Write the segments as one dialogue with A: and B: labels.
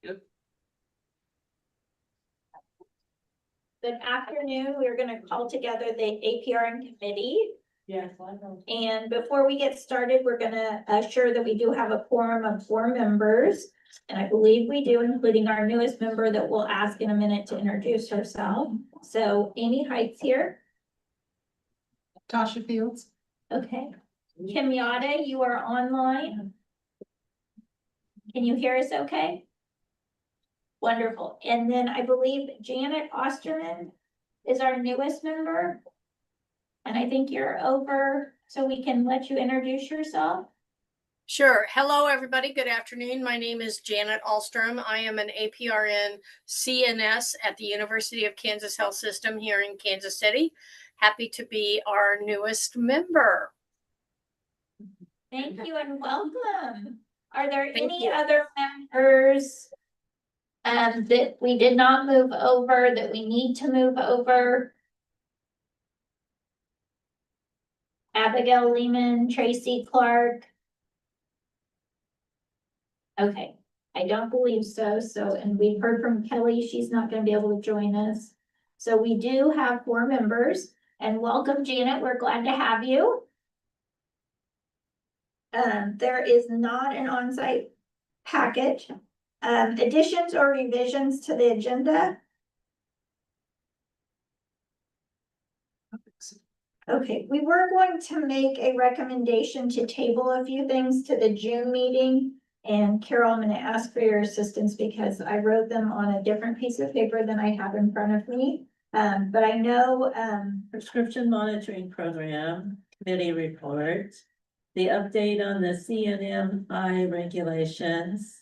A: Good afternoon. We're going to call together the APRN committee.
B: Yes, I know.
A: And before we get started, we're going to assure that we do have a quorum of 4 members. And I believe we do, including our newest member that we'll ask in a minute to introduce herself. So Amy Heights here.
C: Tasha Fields.
A: Okay. Kim Yada, you are online. Can you hear us okay? Wonderful. And then I believe Janet Osterman is our newest member. And I think you're over, so we can let you introduce yourself.
D: Sure. Hello, everybody. Good afternoon. My name is Janet Alstrom. I am an APRN CNS at the University of Kansas Health System here in Kansas City. Happy to be our newest member.
A: Thank you and welcome. Are there
D: Thank
A: any
D: you.
A: other members that we did not move over, that we need to move over? Abigail Lehman, Tracy Clark. Okay, I don't believe so. And we've heard from Kelly, she's not going to be able to join us. So we do have 4 members, and welcome, Janet. We're glad to have you. There is not an on-site package. Additions or revisions to the agenda? Okay, we were going to make a recommendation to table a few things to the June meeting. And Carol, I'm going to ask for your assistance because I wrote them on a different piece of paper than I have in front of me. But I know,
B: Prescription monitoring program, committee report, the update on the CNMI regulations.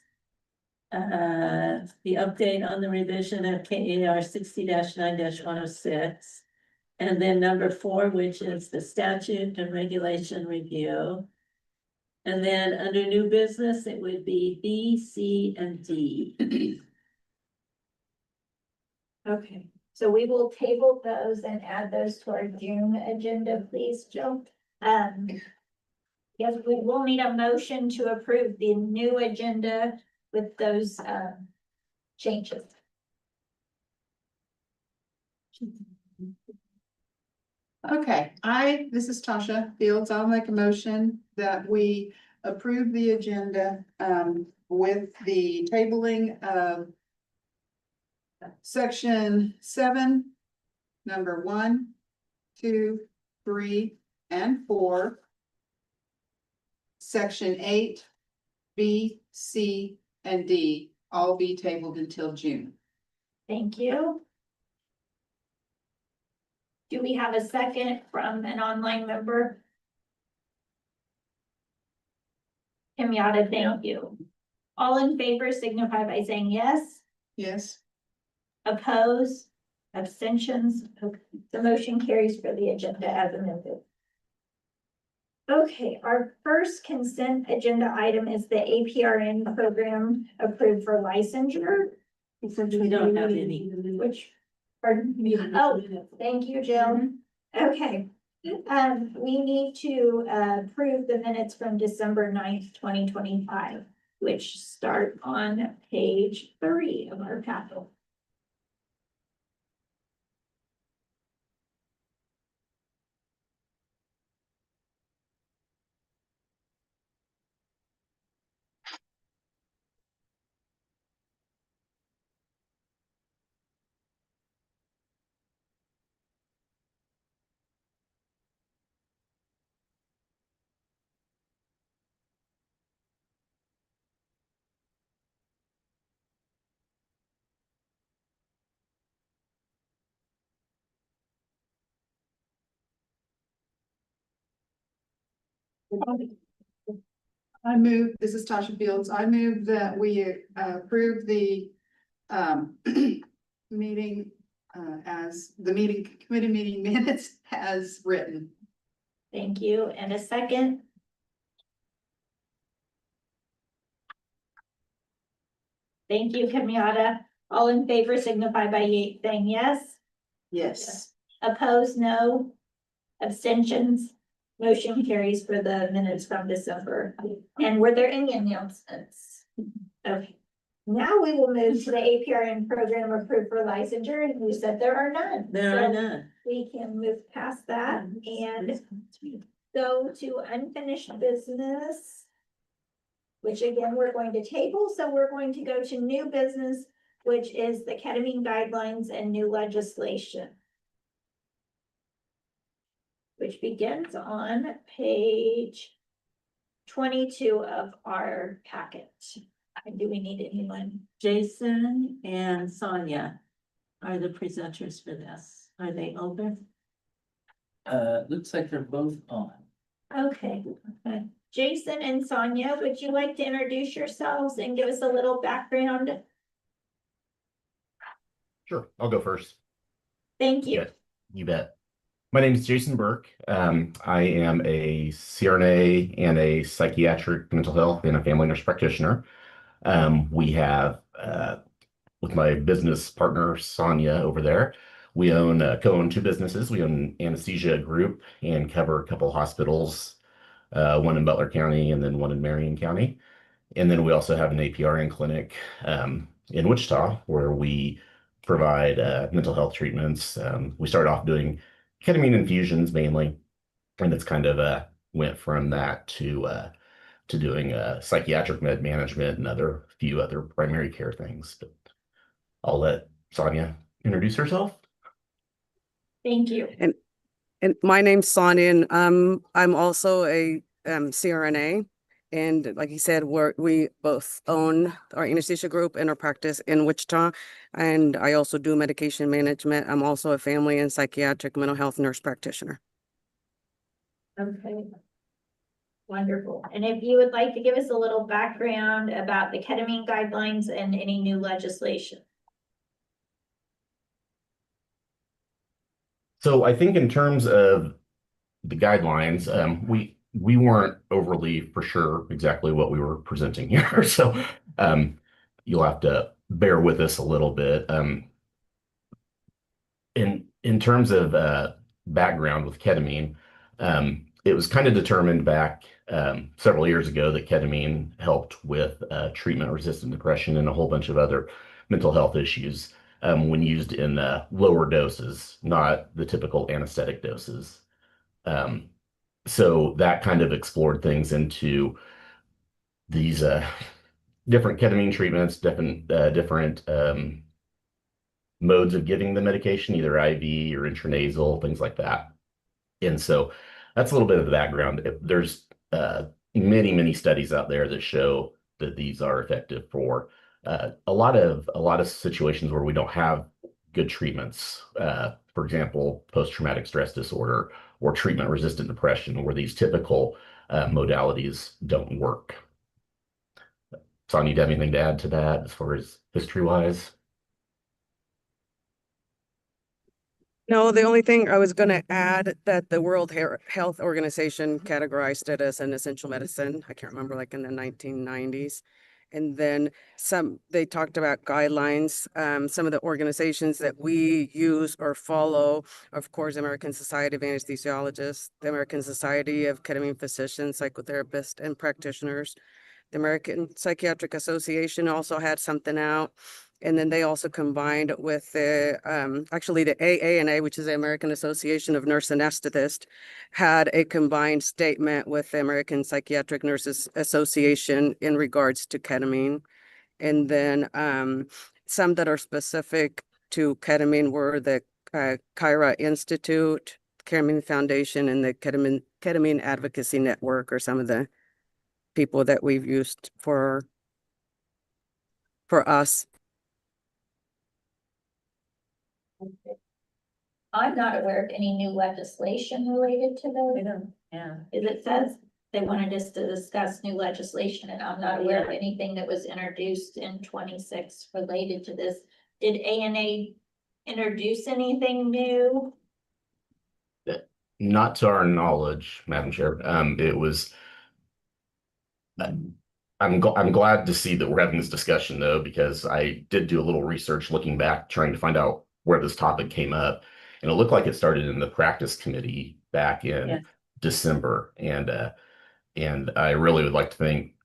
B: The update on the revision of KAR 60-9-106. And then number 4, which is the statute and regulation review. And then under new business, it would be B, C, and D.
A: okay, so we will table those and add those to our June agenda, please, Jill. Yes, we will need a motion to approve the new agenda with those changes.
C: Okay, this is Tasha Fields. I'll make a motion that we approve the agenda with the tabling of section 7, number 1, 2, 3, and 4. Section 8, B, C, and D, all be tabled until June.
A: Thank you. Do we have a second from an online member? Kim Yada, thank you. All in favor signify by saying yes.
C: Yes.
A: Oppose, abstentions. Okay, the motion carries for the agenda as amended. Okay, our first consent agenda item is the APRN program approved for licensure.
B: We don't have any.
A: Which, pardon me. Oh, thank you, Jill. Okay. We need to approve the minutes from December 9th, 2025, which start on page 3 of our packet.
C: I move, this is Tasha Fields, I move that we approve the meeting as the committee meeting minutes as written.
A: Thank you. And a second. Thank you, Kamiata. All in favor signify by saying yes.
C: Yes.
A: Opposed, no. Abstentions. Motion carries for the minutes from December. And were there any announcements? Okay. Now we will move to the APRN program approved for licensure, and you said there are none.
B: There are
A: So
B: none.
A: we can move past that and go to unfinished business, which again, we're going to table, so we're going to go to new business, which is the ketamine guidelines and new legislation, which begins on page 22 of our packet. And do we need anyone?
B: Jason and Sonia are the presenters for this. Are they over?
E: Looks like they're both on.
A: Okay, Jason and Sonia, would you like to introduce yourselves and give us a little background?
F: Sure, I'll go first.
A: Thank you.
F: Yeah, you bet. My name is Jason Burke. I am a CRNA and a psychiatric mental health and a family nurse practitioner. We have, with my business partner, Sonia, over there, we co-own two businesses. We own an anesthesia group and cover a couple hospitals, one in Butler County and then one in Marion County. And then we also have an APRN clinic in Wichita where we provide mental health treatments. We started off doing ketamine infusions mainly, and it's kind of went from that to doing psychiatric med management and few other primary care things. But I'll let Sonia introduce herself.
A: Thank you.
G: And my name's Sonia, and I'm also a CRNA. And like he said, we both own our anesthesia group and our practice in Wichita. And I also do medication management. I'm also a family and psychiatric mental health nurse practitioner.
A: Okay. Wonderful. And if you would like to give us a little background about the ketamine guidelines and any new legislation.
F: So I think in terms of the guidelines, we weren't overly for sure exactly what we were presenting here. So you'll have to bear with us a little bit. In terms of background with ketamine, it was kind of determined back several years ago that ketamine helped with treatment-resistant depression and a whole bunch of other mental health issues when used in lower doses, not the typical anesthetic doses. So that kind of explored things into these different ketamine treatments, different modes of giving the medication, either IV or intranasal, things like that. And so that's a little bit of the background. There's many studies out there that show that these are effective for a lot of situations where we don't have good treatments. For example, post-traumatic stress disorder or treatment-resistant depression, where these typical modalities don't work. Sonia, do you have anything to add to that as far as history-wise?
G: No, the only thing I was going to add that the World Health Organization categorized it as an essential medicine. I can't remember, like in the 1990s. And then they talked about guidelines. Some of the organizations that we use or follow, of course, American Society of Anesthesiologists, the American Society of Ketamine Physicians, Psychotherapists, and Practitioners. The American Psychiatric Association also had something out. And then they also combined with actually the AANA, which is the American Association of Nurse Anesthetists, had a combined statement with the American Psychiatric Nurses Association in regards to ketamine. And then some that are specific to ketamine were the Kyra Institute, Ketamine Foundation, and the Ketamine Advocacy Network, or some of the people that we've used for us.
A: I'm not aware of any new legislation related to those.
B: Yeah.
A: It says they wanted us to discuss new legislation, and I'm not aware of anything that was introduced in 26 related to this. Did ANA introduce anything new?
F: Not to our knowledge, Madam Chair. It was. I'm glad to see that we're having this discussion, though, because I did do a little research looking back, trying to find out where this topic came up. And it looked like it started in the practice committee back in December. And I really would like to thank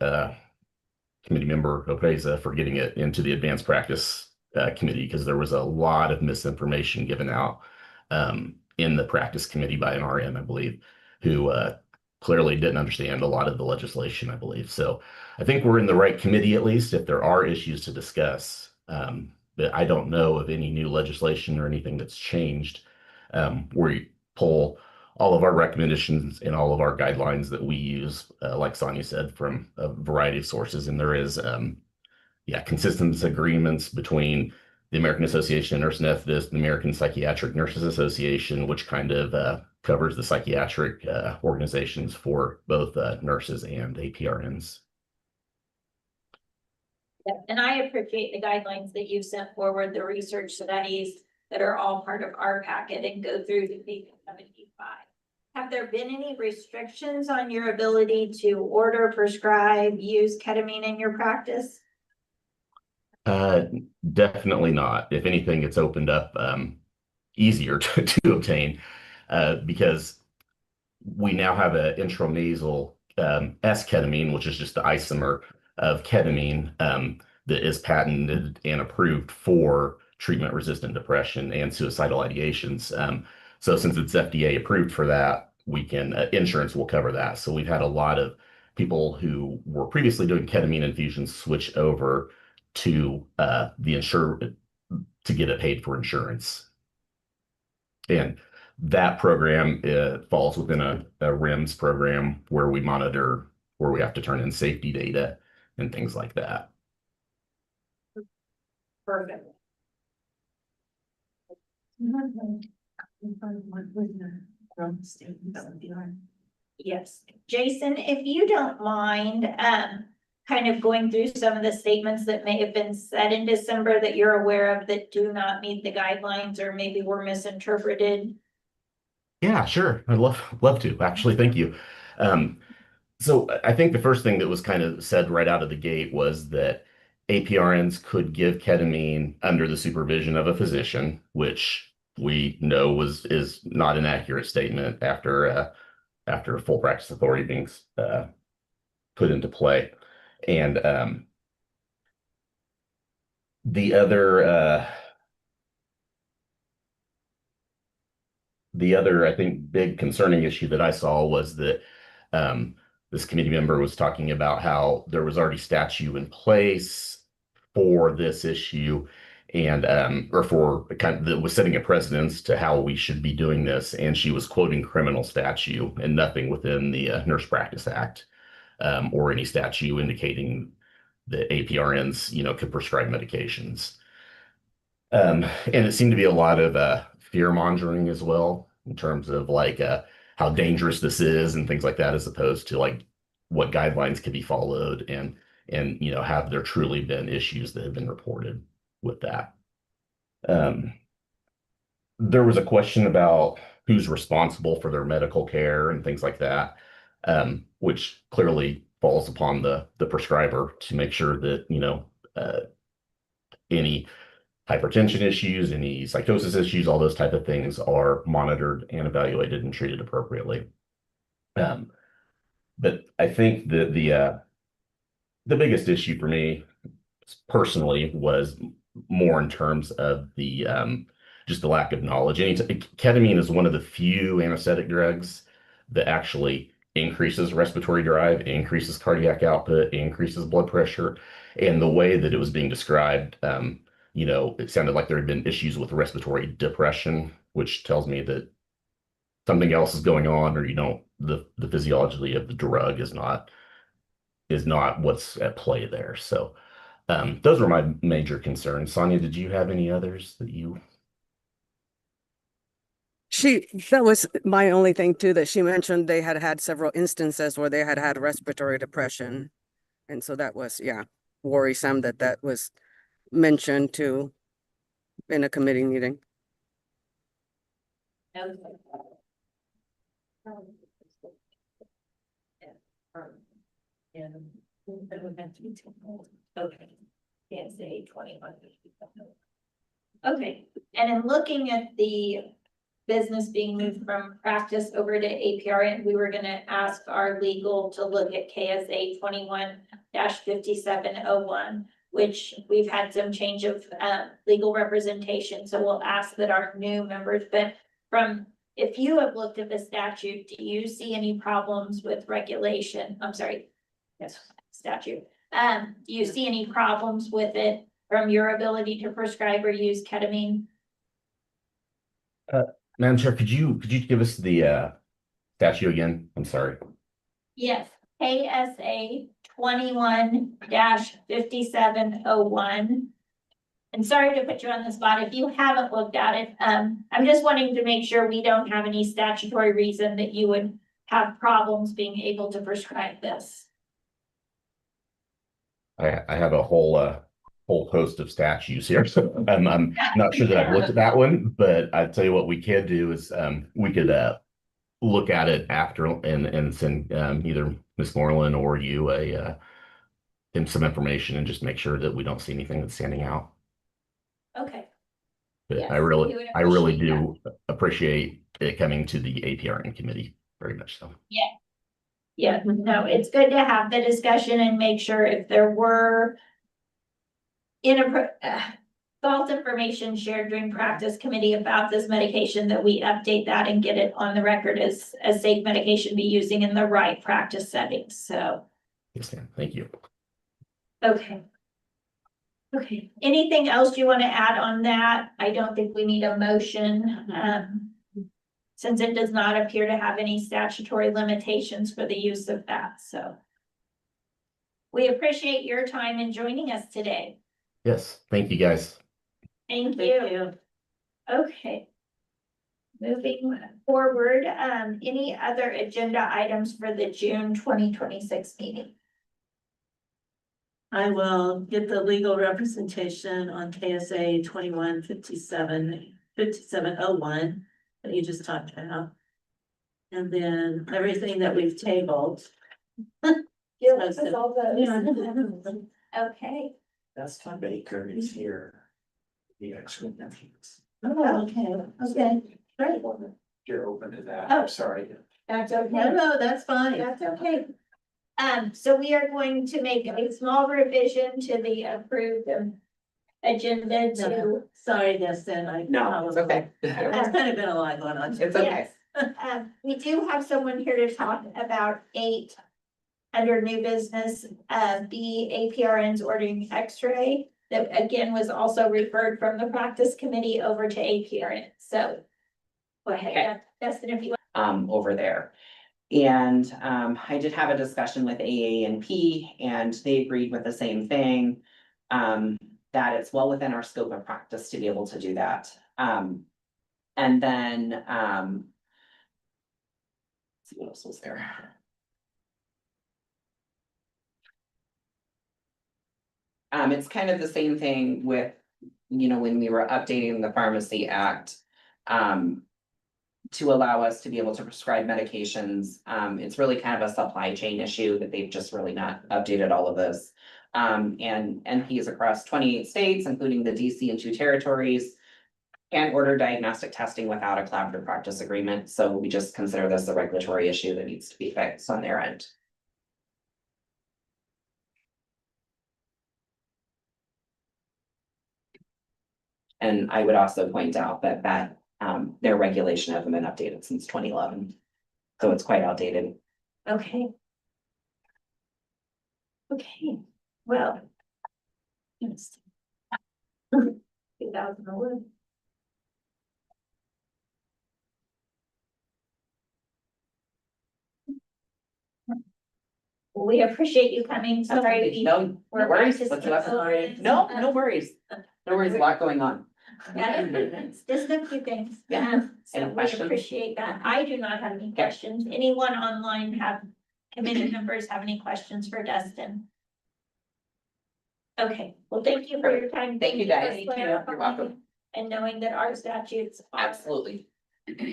F: committee member Opeza for getting it into the advanced practice committee, because there was a lot of misinformation given out in the practice committee by an RN, I believe, who clearly didn't understand a lot of the legislation, I believe. So I think we're in the right committee, at least, if there are issues to discuss. But I don't know of any new legislation or anything that's changed. We pull all of our recommendations and all of our guidelines that we use, like Sonia said, from a variety of sources. And there is, consistent agreements between the American Association of Nurse Anesthetists, the American Psychiatric Nurses Association, which kind of covers the psychiatric organizations for both nurses and APRNs.
A: Yep, and I appreciate the guidelines that you've sent forward, the research studies that are all part of our packet and go through the P75. Have there been any restrictions on your ability to order, prescribe, use ketamine in your practice?
F: Definitely not. If anything, it's opened up easier to obtain because we now have an intranasal S-ketamine, which is just the isomer of ketamine that is patented and approved for treatment-resistant depression and suicidal ideations. So since it's FDA approved for that, we can insurance will cover that. So we've had a lot of people who were previously doing ketamine infusions switch over to the insurer to get it paid for insurance. And that program falls within a REMS program where we monitor, where we have to turn in safety data and things like that.
A: Perfect. Yes, Jason, if you don't mind, kind of going through some of the statements that may have been said in December that you're aware of that do not meet the guidelines or maybe were misinterpreted.
F: Yeah, sure. I'd love to, actually. Thank you. So I think the first thing that was kind of said right out of the gate was that APRNs could give ketamine under the supervision of a physician, which we know is not an accurate statement after after full practice authority being put into play. And the other I think big concerning issue that I saw was that this committee member was talking about how there was already statute in place for this issue and or for kind of that was setting a precedence to how we should be doing this. And she was quoting criminal statute and nothing within the Nurse Practice Act or any statute indicating that APRNs, could prescribe medications. And it seemed to be a lot of fear mongering as well in terms of like how dangerous this is and things like that, as opposed to like what guidelines can be followed and have there truly been issues that have been reported with that. There was a question about who's responsible for their medical care and things like that, which clearly falls upon the prescriber to make sure that any hypertension issues, any psychosis issues, all those type of things are monitored and evaluated and treated appropriately. But I think that the biggest issue for me personally was more in terms of the just the lack of knowledge. Ketamine is one of the few anesthetic drugs that actually increases respiratory drive, increases cardiac output, increases blood pressure. And the way that it was being described, it sounded like there had been issues with respiratory depression, which tells me that something else is going on, or the physiology of the drug is not what's at play there. So those were my major concerns. Sonia, did you have any others that you?
G: That was my only thing too, that she mentioned they had had several instances where they had had respiratory depression. And so that was, worrisome that was mentioned too in a committee meeting.
A: Okay. Can't say 21. Okay, and in looking at the business being moved from practice over to APRN, we were gonna ask our legal to look at KSA 21-5701, which we've had some change of legal representation, so we'll ask that our new members, but if you have looked at the statute, do you see any problems with regulation? I'm sorry, yes, statute. Do you see any problems with it from your ability to prescribe or use ketamine?
F: Madam Chair, could you give us the statute again? I'm sorry.
A: Yes, KSA 21-5701. And sorry to put you on the spot if you haven't looked at it. I'm just wanting to make sure we don't have any statutory reason that you would have problems being able to prescribe this.
F: I have a whole host of statutes here, so I'm not sure that I've looked at that one, but I tell you what we can do is we could look at it after and send either Miss Moreland or you some information and just make sure that we don't see anything that's standing out.
A: Okay.
F: But
A: Yes,
F: I
A: we
F: really
A: would
F: really
A: appreciate
F: do appreciate it coming to the APRN committee very much so.
A: Yeah, no, it's good to have the discussion and make sure if there were false information shared during practice committee about this medication, that we update that and get it on the record as a safe medication to be using in the right practice settings, so.
F: Yes, ma'am. Thank you.
A: Okay. Okay, anything else you want to add on that? I don't think we need a motion, since it does not appear to have any statutory limitations for the use of that, so. We appreciate your time in joining us today.
F: Yes, thank you guys.
A: Thank you. Okay. Moving forward, any other agenda items for the June 2026 meeting?
B: I will get the legal representation on KSA 21-5701 that you just talked about. And then everything that we've tabled.
A: Give us all those. Okay.
E: That's Tom Baker is here. The actual nephews.
A: Oh, okay, great.
E: You're open to that.
A: Oh.
E: I'm sorry.
A: That's okay.
B: No, that's fine.
A: That's okay. So we are going to make a small revision to the approved agenda to.
B: Sorry, Destin,
H: No, it's okay.
B: It's kind of been a lot going on.
H: It's okay.
A: We do have someone here to talk about 8 under new business, the APRN's ordering X-ray. That again was also referred from the practice committee over to APRN, so. Go ahead, Dustin, if you want.
H: Over there. And I did have a discussion with AANP and they agreed with the same thing. That it's well within our scope of practice to be able to do that. And then let's see what else was there. It's kind of the same thing with, when we were updating the Pharmacy Act. To allow us to be able to prescribe medications. It's really kind of a supply chain issue that they've just really not updated all of this. And NPs across 28 states, including the DC and 2 territories, can order diagnostic testing without a collaborative practice agreement. So we just consider this a regulatory issue that needs to be fixed on their end. And I would also point out that their regulation hasn't been updated since 2011. So it's quite outdated.
A: Okay. Okay, well. 2011. Well, we appreciate you coming, sorry.
H: No
A: we're
H: worries
A: practicing
H: whatsoever.
A: over.
H: No worries. No worries, a lot going on.
A: Yeah, it's just a few things.
H: Yeah.
A: So
H: Any
A: we
H: questions?
A: appreciate that. I do not have any questions. Anyone online have, committee members have any questions for Dustin? Okay, well, thank you for your time.
H: Thank you,
A: for
H: guys. You're
A: clarifying
H: welcome.
A: And knowing that our statutes are
H: Absolutely.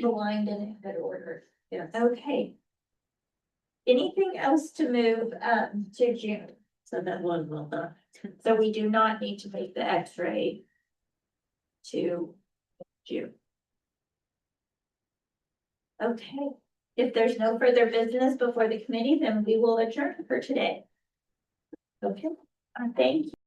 A: aligned and in good order.
B: Yes.
A: Okay. Anything else to move to June?
B: So that one will not.
A: So we do not need to make the X-ray to June. Okay, if there's no further business before the committee, then we will adjourn for today. Okay, thank you.